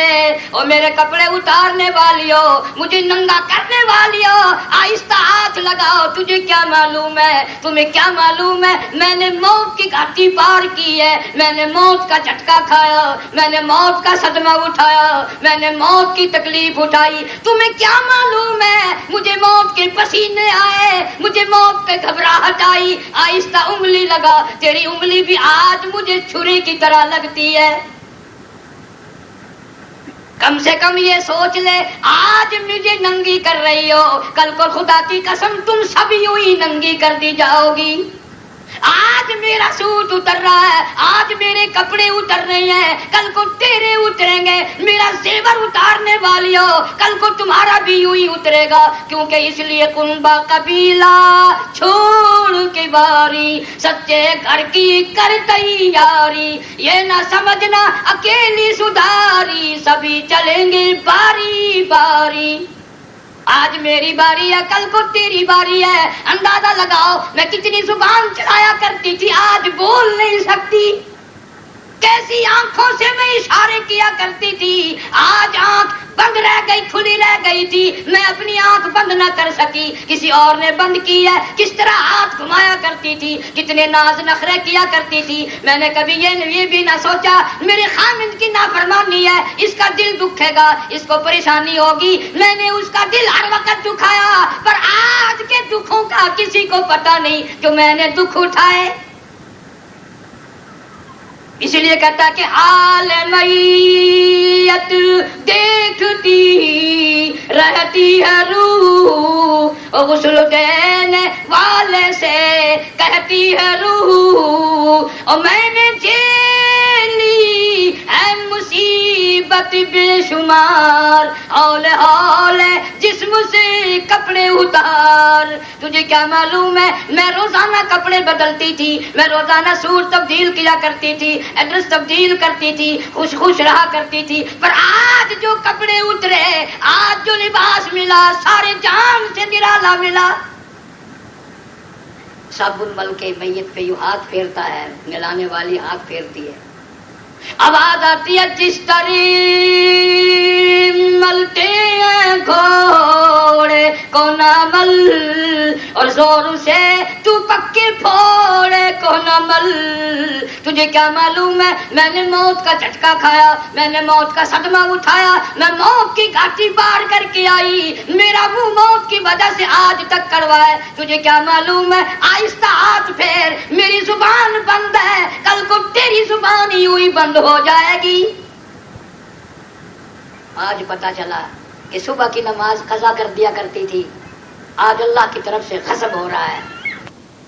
اور میرے کپڑے اتارنے والیو، مجھے ننگا کرنے والیو، آہستہ ہاتھ لگاؤ، تجھے کیا معلوم ہے، تمہیں کیا معلوم ہے، میں نے موت کی گھاٹی پار کی ہے، میں نے موت کا جھٹکا کھایا، میں نے موت کا صدمہ اٹھایا، میں نے موت کی تکلیف اٹھائی، تمہیں کیا معلوم ہے، مجھے موت کے پسینے آئے، مجھے موت پہ گھبراہٹ آئی، آہستہ انگلی لگا، تیری انگلی بھی آج مجھے چھری کی طرح لگتی ہے، کم سے کم یہ سوچ لے آج مجھے ننگی کر رہی ہو، کل کو خدا کی قسم تم سب یوں ہی ننگی کر دی جاؤ گی، آج میرا سوٹ اتر رہا ہے، آج میرے کپڑے اتر رہے ہیں، کل کو تیرے اتریں گے، میرا زیور اتارنے والی ہو، کل کو تمہارا بھی یوں ہی اترے گا، کیونکہ اس لیے کنبا قبیلہ چھوڑ کے باری، سچے گھر کی کر تیاری، یہ نہ سمجھنا اکیلی سدھاری، سبھی چلیں گے باری باری، آج میری باری ہے کل کو تیری باری ہے، اندازہ لگاؤ میں کتنی زبان چلایا کرتی تھی، آج بول نہیں سکتی، کیسی آنکھوں سے میں اشارے کیا کرتی تھی، آج آنکھ بند رہ گئی، کھلی رہ گئی تھی، میں اپنی آنکھ بند نہ کر سکی، کسی اور نے بند کی ہے، کس طرح ہاتھ گھمایا کرتی تھی، کتنے ناز نخرے کیا کرتی تھی، میں نے کبھی یہ بھی نہ سوچا میرے خامند کی نافرمانی ہے، اس کا دل دکھے گا، اس کو پریشانی ہوگی، میں نے اس کا دل ہر وقت دکھایا، پر آج کے دکھوں کا کسی کو پتہ نہیں جو میں نے دکھ اٹھائے، اسی لیے کہتا کہ حال میت دیکھتی رہتی ہے روح، غسل دینے والے سے کہتی ہے روح، اور میں نے جیلی ہے مصیبت محبت بے شمار، ہولے ہولے جسم سے کپڑے اتار. تجھے کیا معلوم ہے میں روزانہ کپڑے بدلتی تھی، میں روزانہ سوٹ تبدیل کیا کرتی تھی، ایڈریس تبدیل کرتی تھی، خوش خوش رہا کرتی تھی، پر آج جو کپڑے اترے، آج جو لباس ملا، سارے جان سے نرالا ملا. صابن مل کے میت پہ یوں ہاتھ پھیرتا ہے، ملانے والی ہاتھ پھیرتی ہے، آواز آتی ہے جس طرح ملتے ہیں گھوڑے کو نہ مل، اور زور سے تو پکے پھوڑے کو نہ مل. تجھے کیا معلوم ہے میں نے موت کا جھٹکا کھایا، میں نے موت کا صدمہ اٹھایا، میں موت کی گھاٹی پار کر کے آئی، میرا منہ موت کی وجہ سے آج تک کڑوا ہے. تجھے کیا معلوم ہے آہستہ ہاتھ پھیر، میری زبان بند ہے، کل کو تیری زبان یوں ہی بند ہو جائے گی. آج پتا چلا کہ صبح کی نماز قضا کر دیا کرتی تھی، آج اللہ کی طرف سے غضب ہو رہا ہے.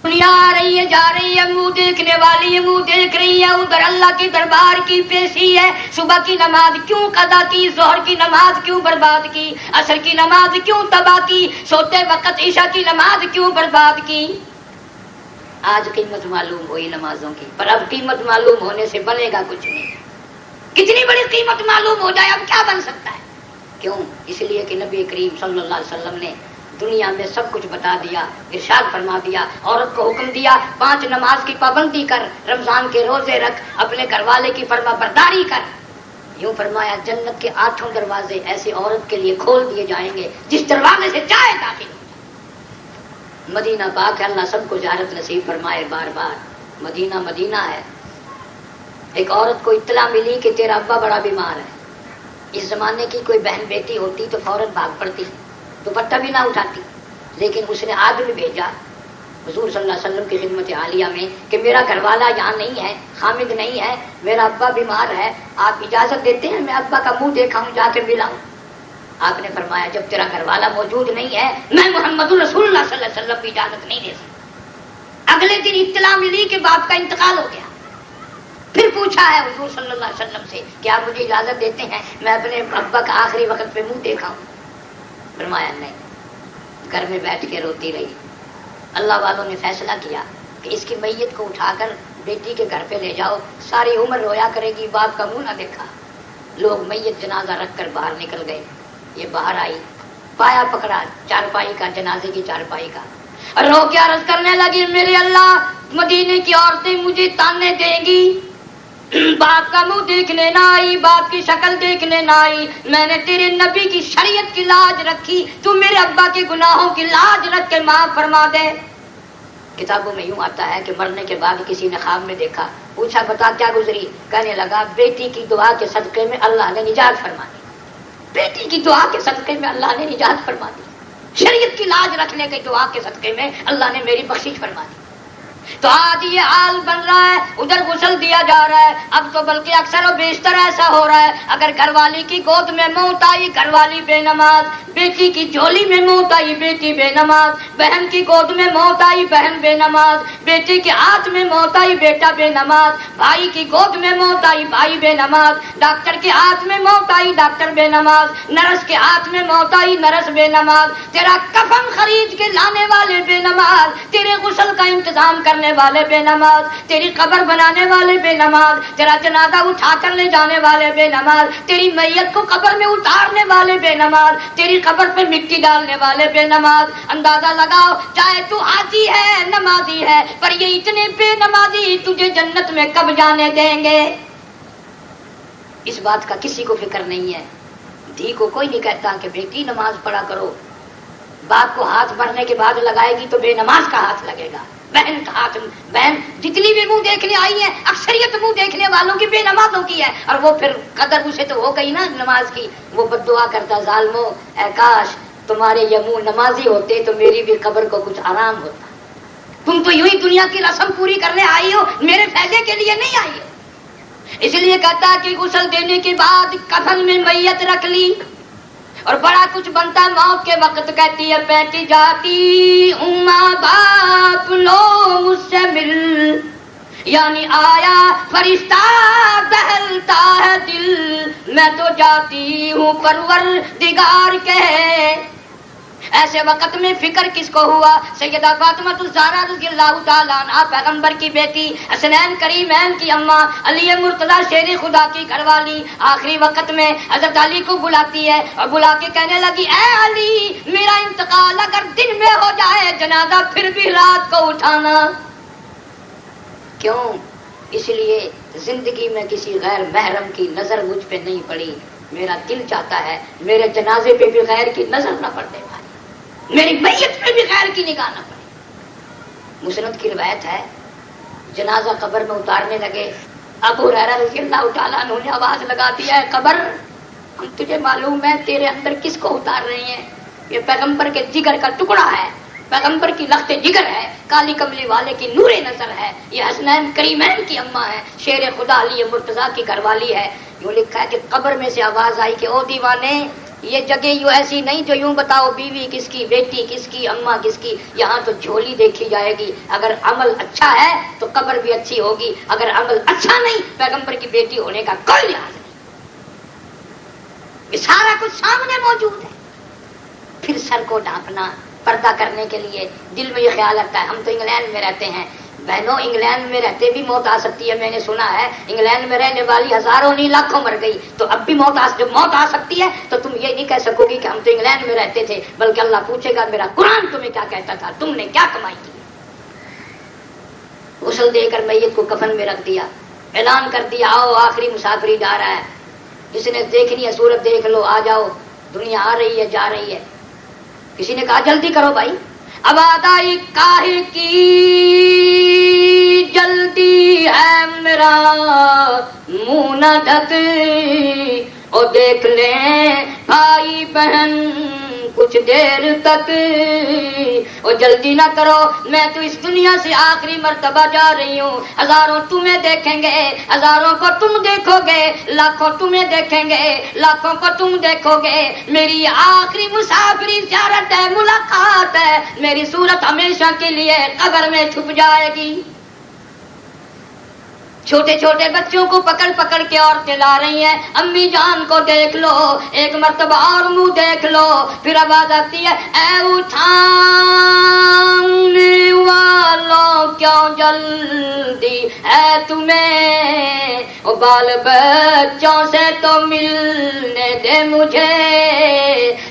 دنیا آ رہی ہے جا رہی ہے، منہ دیکھنے والی ہے منہ دیکھ رہی ہے، ادھر اللہ کے دربار کی پیشی ہے. صبح کی نماز کیوں قضا کی، ظہر کی نماز کیوں برباد کی، عصر کی نماز کیوں تباہ کی، سوتے وقت عشاء کی نماز کیوں برباد کی. آج قیمت معلوم ہوئی نمازوں کی، پر اب قیمت معلوم ہونے سے بنے گا کچھ نہیں. کتنی بڑی قیمت معلوم ہو جائے اب کیا بن سکتا ہے. کیوں؟ اس لیے کہ نبی کریم صلی اللہ علیہ وسلم نے دنیا میں سب کچھ بتا دیا، ارشاد فرما دیا، عورت کو حکم دیا 5 نماز کی پابندی کر، رمضان کے روزے رکھ، اپنے گھر والے کی فرما برداری کر. یوں فرمایا جنت کے 8 دروازے ایسی عورت کے لیے کھول دیے جائیں گے جس دروازے سے چاہے داخل ہو. مدینہ پاک ہے، اللہ سب کو زیارت نصیب فرمائے بار بار. مدینہ مدینہ ہے. ایک عورت کو اطلاع ملی کہ تیرا ابا بڑا بیمار ہے. اس زمانے کی کوئی بہن بیٹی ہوتی تو فوراً بھاگ پڑتی، دوپٹہ بھی نہ اٹھاتی، لیکن اس نے آدمی بھیجا حضور صلی اللہ علیہ وسلم کی خدمت عالیہ میں کہ میرا گھر والا یہاں نہیں ہے، حامد نہیں ہے، میرا ابا بیمار ہے، آپ اجازت دیتے ہیں میں ابا کا منہ دیکھا ہوں، جا کے ملاؤں. آپ نے فرمایا جب تیرا گھر والا موجود نہیں ہے میں محمد رسول اللہ صلی اللہ علیہ وسلم کی اجازت نہیں دے سکتا. اگلے دن اطلاع ملی کہ باپ کا انتقال ہو گیا. پھر پوچھا ہے حضور صلی اللہ علیہ وسلم سے کہ آپ مجھے اجازت دیتے ہیں میں اپنے ابا کا آخری وقت پہ منہ دیکھا ہوں. فرمایا نہیں. گھر میں بیٹھ کے روتی رہی. اللہ والوں نے فیصلہ کیا کہ اس کی میت کو اٹھا کر بیٹی کے گھر پہ لے جاؤ، ساری عمر رویا کرے گی، باپ کا منہ نہ دیکھا. لوگ میت جنازہ رکھ کر باہر نکل گئے. یہ باہر آئی، پایا پکڑا چارپائی کا، جنازے کی چارپائی کا، رو کے عرض کرنے لگی میرے اللہ مدینے کی عورتیں مجھے تانے دیں گی، باپ کا منہ دیکھنے نہ آئی، باپ کی شکل دیکھنے نہ آئی، میں نے تیرے نبی کی شریعت کی لاج رکھی، تو میرے ابا کے گناہوں کی لاج رکھ کے معاف فرما دے. کتابوں میں یوں آتا ہے کہ مرنے کے بعد کسی نے خواب میں دیکھا، پوچھا بتا کیا گزری، کہنے لگا بیٹی کی دعا کے صدقے میں اللہ نے نجات فرما دی. بیٹی کی دعا کے صدقے میں اللہ نے نجات فرما دی. شریعت کی لاج رکھنے کی دعا کے صدقے میں اللہ نے میری بخشش فرما دی. تو آج یہ حال بن رہا ہے، ادھر غسل دیا جا رہا ہے. اب تو بلکہ اکثر و بیشتر ایسا ہو رہا ہے اگر گھر والی کی گود میں موت آئی گھر والی بے نماز، بیٹی کی جھولی میں موت آئی بیٹی بے نماز، بہن کی گود میں موت آئی بہن بے نماز، بیٹی کے ہاتھ میں موت آئی بیٹا بے نماز، بھائی کی گود میں موت آئی بھائی بے نماز، ڈاکٹر کے ہاتھ میں موت آئی ڈاکٹر بے نماز، نرس کے ہاتھ میں موت آئی نرس بے نماز، تیرا کفن خرید کے لانے والے بے نماز، تیرے غسل کا انتظام کرنے والے بے نماز، تیری قبر بنانے والے بے نماز، تیرا جنازہ اٹھا کر لے جانے والے بے نماز، تیری میت کو قبر میں اتارنے والے بے نماز، تیری قبر پہ مٹی ڈالنے والے بے نماز. اندازہ لگاؤ چاہے تو حاجی ہے نمازی ہے پر یہ اتنے بے نمازی تجھے جنت میں کب جانے دیں گے. اس بات کا کسی کو فکر نہیں ہے. دھی کو کوئی نہیں کہتا کہ بیٹی نماز پڑھا کرو، باپ کو ہاتھ بھرنے کے بعد لگائے گی تو بے نماز کا ہاتھ لگے گا. بہن کا ہاتھ، بہن جتنی بھی منہ دیکھنے آئی ہے اکثریت منہ دیکھنے والوں کی بے نمازوں کی ہے، اور وہ پھر قدر اسے تو ہو گئی نا نماز کی. وہ بد دعا کرتا ظالمو اے کاش تمہارے یہ منہ نمازی ہوتے تو میری بھی قبر کو کچھ آرام ہوتا. تم تو یوں ہی دنیا کی رسم پوری کرنے آئی ہو، میرے فائدے کے لیے نہیں آئی ہو. اس لیے کہتا کہ غسل دینے کے بعد کفن میں میت رکھ لی اور بڑا کچھ بنتا موت کے وقت کہتی ہے بیٹی جاتی ہوں ماں باپ لو مجھ سے مل، یعنی آیا فرشتہ دہلتا ہے دل، میں تو جاتی ہوں پروردگار کے۔ ایسے وقت میں فکر کس کو ہوا؟ سیدہ فاطمہ الزہرا رضی اللہ تعالیٰ عنہا پیغمبر کی بیٹی، حسنین کریمین کی اماں، علی مرتضیٰ شیر خدا کی گھر والی، آخری وقت میں حضرت علی کو بلاتی ہے اور بلا کے کہنے لگی اے علی، میرا انتقال اگر دن میں ہو جائے جنازہ پھر بھی رات کو اٹھانا۔ کیوں؟ اس لیے زندگی میں کسی غیر محرم کی نظر مجھ پہ نہیں پڑی، میرا دل چاہتا ہے میرے جنازے پہ بھی غیر کی نظر نہ پڑنے پائے، میری میت پہ بھی غیر کی نگاہ نہ پڑے۔ مسند کی روایت ہے، جنازہ قبر میں اتارنے لگے، ابو ہریرہ رضی اللہ تعالیٰ عنہ نے آواز لگا دی ہے قبر، ہم تجھے معلوم ہے تیرے اندر کس کو اتار رہے ہیں؟ یہ پیغمبر کے جگر کا ٹکڑا ہے، پیغمبر کی لخت جگر ہے، کالی کملی والے کی نور نظر ہے، یہ حسنین کریمین کی اماں ہے، شیر خدا علی مرتضیٰ کی گھر والی ہے۔ یوں لکھا ہے کہ قبر میں سے آواز آئی کہ او دیوانے، یہ جگہ یوں ایسی نہیں جو یوں بتاؤ بیوی کس کی، بیٹی کس کی، اماں کس کی، یہاں تو جھولی دیکھی جائے گی، اگر عمل اچھا ہے تو قبر بھی اچھی ہوگی، اگر عمل اچھا نہیں پیغمبر کی بیٹی ہونے کا کوئی لحاظ نہیں۔ یہ سارا کچھ سامنے موجود ہے۔ پھر سر کو ڈھانپنا پردہ کرنے کے لیے دل میں یہ خیال رکھتا ہے ہم تو انگلینڈ میں رہتے ہیں، بہنوں انگلینڈ میں رہتے بھی موت آ سکتی ہے، میں نے سنا ہے انگلینڈ میں رہنے والی ہزاروں نہیں لاکھوں مر گئی، تو اب بھی جب موت آ سکتی ہے تو تم یہ نہیں کہہ سکو گی کہ ہم تو انگلینڈ میں رہتے تھے، بلکہ اللہ پوچھے گا میرا قرآن تمہیں کیا کہتا تھا، تم نے کیا کمائی کی۔ غسل دے کر میت کو کفن میں رکھ دیا، اعلان کر دیا آؤ آخری مسافری جا رہا ہے، جس نے دیکھنی ہے صورت دیکھ لو، آ جاؤ، دنیا آ رہی ہے جا رہی ہے۔ کسی نے کہا جلدی کرو بھائی، اب آدائی کاہے کی جلدی ہے میرا منہ نہ ڈھک، اور دیکھ لیں بھائی بہن کچھ دیر تک، اور جلدی نہ کرو، میں تو اس دنیا سے آخری مرتبہ جا رہی ہوں، ہزاروں تمہیں دیکھیں گے، ہزاروں کو تم دیکھو گے، لاکھوں تمہیں دیکھیں گے، لاکھوں کو تم دیکھو گے، میری آخری مسافری زیارت ہے، ملاقات ہے، میری صورت ہمیشہ کے لیے قبر میں چھپ جائے گی۔ چھوٹے چھوٹے بچوں کو پکڑ پکڑ کے عورتیں لا رہی ہیں، امی جان کو دیکھ لو، ایک مرتبہ اور منہ دیکھ لو، پھر آواز آتی ہے اے اٹھانے والوں کیوں جلدی ہے تمہیں، او بال بچوں سے تو ملنے دے مجھے،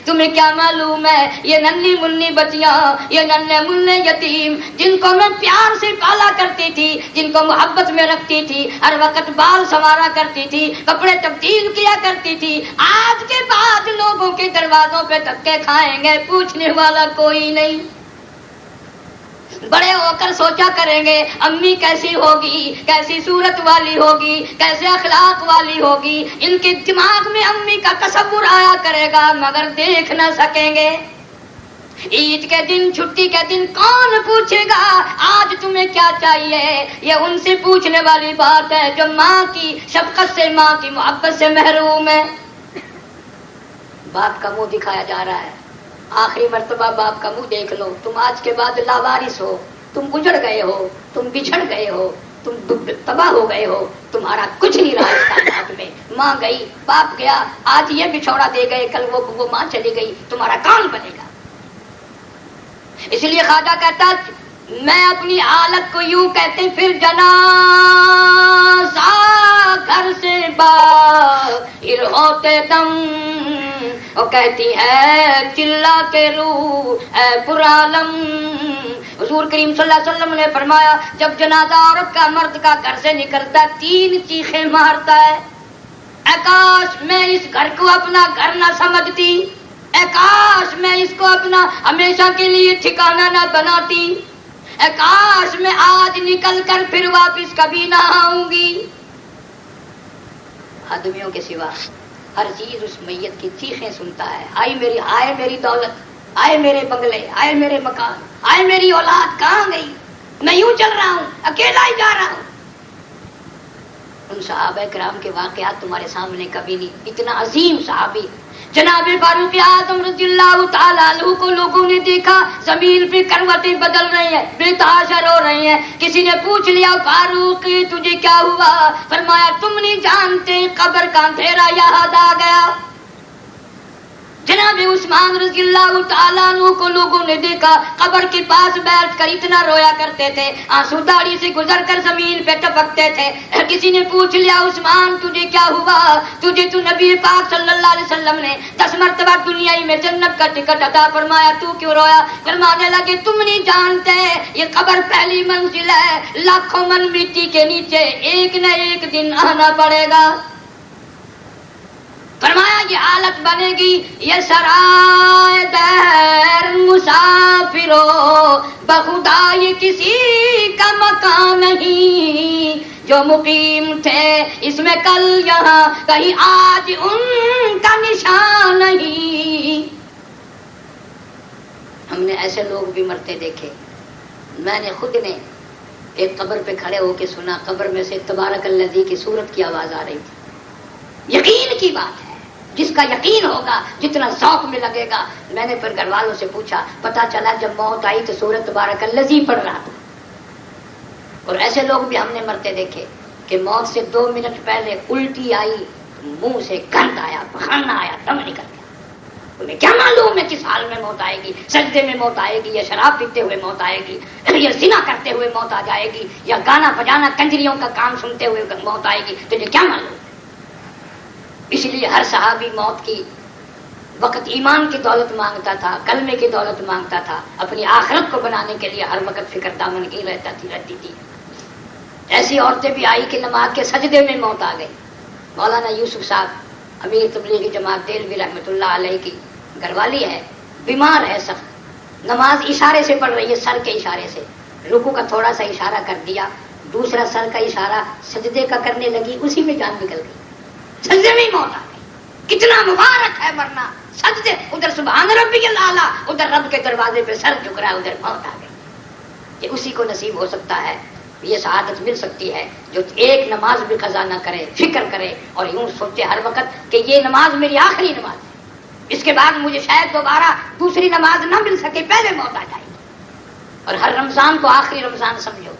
تمہیں کیا معلوم ہے یہ ننھی منی بچیاں، یہ ننھے مننے یتیم جن کو میں پیار سے پالا کرتی تھی، جن کو محبت میں رکھتی تھی، ہر وقت بال سنوارا کرتی تھی، کپڑے تبدیل کیا کرتی تھی، آج کے بعد لوگوں کے دروازوں پہ دھکے کھائیں گے، پوچھنے والا کوئی نہیں۔ بڑے ہو کر سوچا کریں گے امی کیسی ہوگی، کیسی صورت والی ہوگی، کیسے اخلاق والی ہوگی، ان کے دماغ میں امی کا تصور آیا کرے گا مگر دیکھ نہ سکیں گے۔ عید کے دن، چھٹی کے دن کون پوچھے گا آج تمہیں کیا چاہیے؟ یہ ان سے پوچھنے والی بات ہے جو ماں کی شفقت سے، ماں کی محبت سے محروم ہے۔ باپ کا منہ دکھایا جا رہا ہے، آخری مرتبہ باپ کا منہ دیکھ لو، تم آج کے بعد لاوارث ہو، تم اجڑ گئے ہو، تم بچھڑ گئے ہو، تم تباہ ہو گئے ہو، تمہارا کچھ نہیں رہا اس کائنات میں۔ ماں گئی، باپ گیا، آج یہ بچھوڑا دے گئے، کل وہ ماں چلی گئی، تمہارا کون بنے گا؟ اس لیے خواجہ کہتا میں اپنی حالت کو یوں کہتے پھر جنازہ گھر سے باہر ہوتے دم، وہ کہتی ہے چلا کے روح اے پرعالم۔ حضور کریم صلی اللہ علیہ وسلم نے فرمایا جب جنازہ عورت کا مرد کا گھر سے نکلتا 3 چیخیں مارتا ہے، اے کاش میں اس گھر کو اپنا گھر نہ سمجھتی، اے کاش میں اس کو اپنا ہمیشہ کے لیے ٹھکانہ نہ بناتی، اے کاش میں آج نکل کر پھر واپس کبھی نہ آؤں گی۔ آدمیوں کے سوا ہر چیز اس میت کی چیخیں سنتا ہے، آئے میری دولت، آئے میرے بنگلے، آئے میرے مکان، آئے میری اولاد کہاں گئی، میں یوں چل رہا ہوں، اکیلا ہی جا رہا ہوں۔ ان صحابہ کرام کے واقعات تمہارے سامنے کبھی نہیں. اتنا عظیم صحابی جناب فاروق اعظم رضی اللہ تعالیٰ عنہ کو لوگوں نے دیکھا زمین پہ کروٹیں بدل رہی ہیں، بے تحاشر ہو رہی ہیں. کسی نے پوچھ لیا فاروق تجھے کیا ہوا؟ فرمایا تم نہیں جانتے قبر کا اندھیرا یاد آ گیا. جناب عثمان رضی اللہ تعالیٰ عنہ کو لوگوں نے دیکھا قبر کے پاس بیٹھ کر اتنا رویا کرتے تھے، آنسو داڑھی سے گزر کر زمین پہ ٹپکتے تھے. کسی نے پوچھ لیا عثمان تجھے کیا ہوا؟ تجھے تو نبی پاک صلی اللہ علیہ وسلم نے 10 مرتبہ دنیائی میں جنت کا ٹکٹ عطا فرمایا، تو کیوں رویا؟ فرمانے لگے تم نہیں جانتے یہ قبر پہلی منزل ہے، لاکھوں من مٹی کے نیچے ایک نہ ایک دن آنا پڑے گا. فرمایا یہ حالت بنے گی، یہ سرائے دیر مسافرو بخدا یہ کسی کا مکان نہیں، جو مقیم تھے اس میں کل یہاں کہیں آج ان کا نشان نہیں. ہم نے ایسے لوگ بھی مرتے دیکھے. میں نے خود نے ایک قبر پہ کھڑے ہو کے سنا، قبر میں سے تبارک الذی کی صورت کی آواز آ رہی تھی. یقین کی بات ہے، جس کا یقین ہوگا جتنا ذوق میں لگے گا. میں نے پھر گھر والوں سے پوچھا، پتا چلا جب موت آئی تو سورۃ تبارک الذی پڑھ رہا تھا. اور ایسے لوگ بھی ہم نے مرتے دیکھے کہ موت سے 2 منٹ پہلے الٹی آئی، منہ سے گند آیا، پخانا آیا، دم نکل گیا. انہیں کیا معلوم ہے کس حال میں موت آئے گی؟ سجدے میں موت آئے گی، یا شراب پیتے ہوئے موت آئے گی، یا زنا کرتے ہوئے موت آ جائے گی، یا گانا بجانا کنجریوں کا کام سنتے ہوئے موت آئے گی. تجھے کیا معلوم؟ اس لیے ہر صحابی موت کی وقت ایمان کی دولت مانگتا تھا، کلمے کی دولت مانگتا تھا، اپنی آخرت کو بنانے کے لیے ہر وقت فکر دامن کی رہتی تھی. ایسی عورتیں بھی آئی کہ نماز کے سجدے میں موت آ گئی. مولانا یوسف صاحب امیر تبلیغی جماعت دیلوی رحمۃ اللہ علیہ کی گھر والی ہے، بیمار ہے سخت، نماز اشارے سے پڑھ رہی ہے، سر کے اشارے سے. رکوع کا تھوڑا سا اشارہ کر دیا، دوسرا سر کا اشارہ سجدے کا کرنے لگی، اسی میں جان نکل گئی. سجدے میں موت آ گئی. کتنا مبارک ہے ورنہ سجدے، ادھر سبحان ربی الاعلیٰ، ادھر رب کے دروازے پہ سر جھک رہا ہے، ادھر موت آ گئی. یہ اسی کو نصیب ہو سکتا ہے، یہ سعادت مل سکتی ہے جو ایک نماز بھی قضا نہ کرے، فکر کرے اور یوں سوچے ہر وقت کہ یہ نماز میری آخری نماز ہے، اس کے بعد مجھے شاید دوبارہ دوسری نماز نہ مل سکے، پہلے موت آ جائے. اور ہر رمضان کو آخری رمضان سمجھو،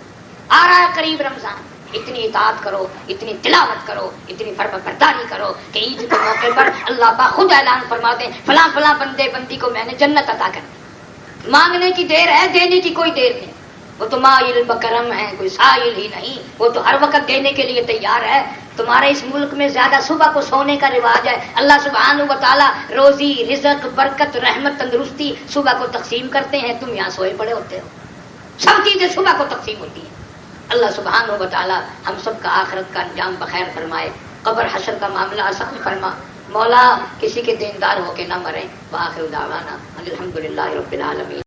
آ رہا ہے قریب رمضان، اتنی اطاعت کرو، اتنی تلاوت کرو، اتنی فرما برداری کرو کہ عید کے موقع پر اللہ پاک خود اعلان فرما دیں فلاں فلاں بندے بندی کو میں نے جنت عطا کر دی. مانگنے کی دیر ہے، دینے کی کوئی دیر نہیں. وہ تو مائل بکرم ہے، کوئی سائل ہی نہیں، وہ تو ہر وقت دینے کے لیے تیار ہے. تمہارے اس ملک میں زیادہ صبح کو سونے کا رواج ہے. اللہ سبحانہ و تعالیٰ روزی، رزق، برکت، رحمت، تندرستی صبح کو تقسیم کرتے ہیں، تم یہاں سوئے پڑے ہوتے ہو. سب چیزیں صبح کو تقسیم ہوتی ہیں. اللہ سبحانہ و تعالیٰ ہم سب کا آخرت کا انجام بخیر فرمائے، قبر حشر کا معاملہ آسان فرما. مولا کسی کے دیندار ہو کے نہ مریں. وآخر دعوانا الحمدللہ رب العالمین.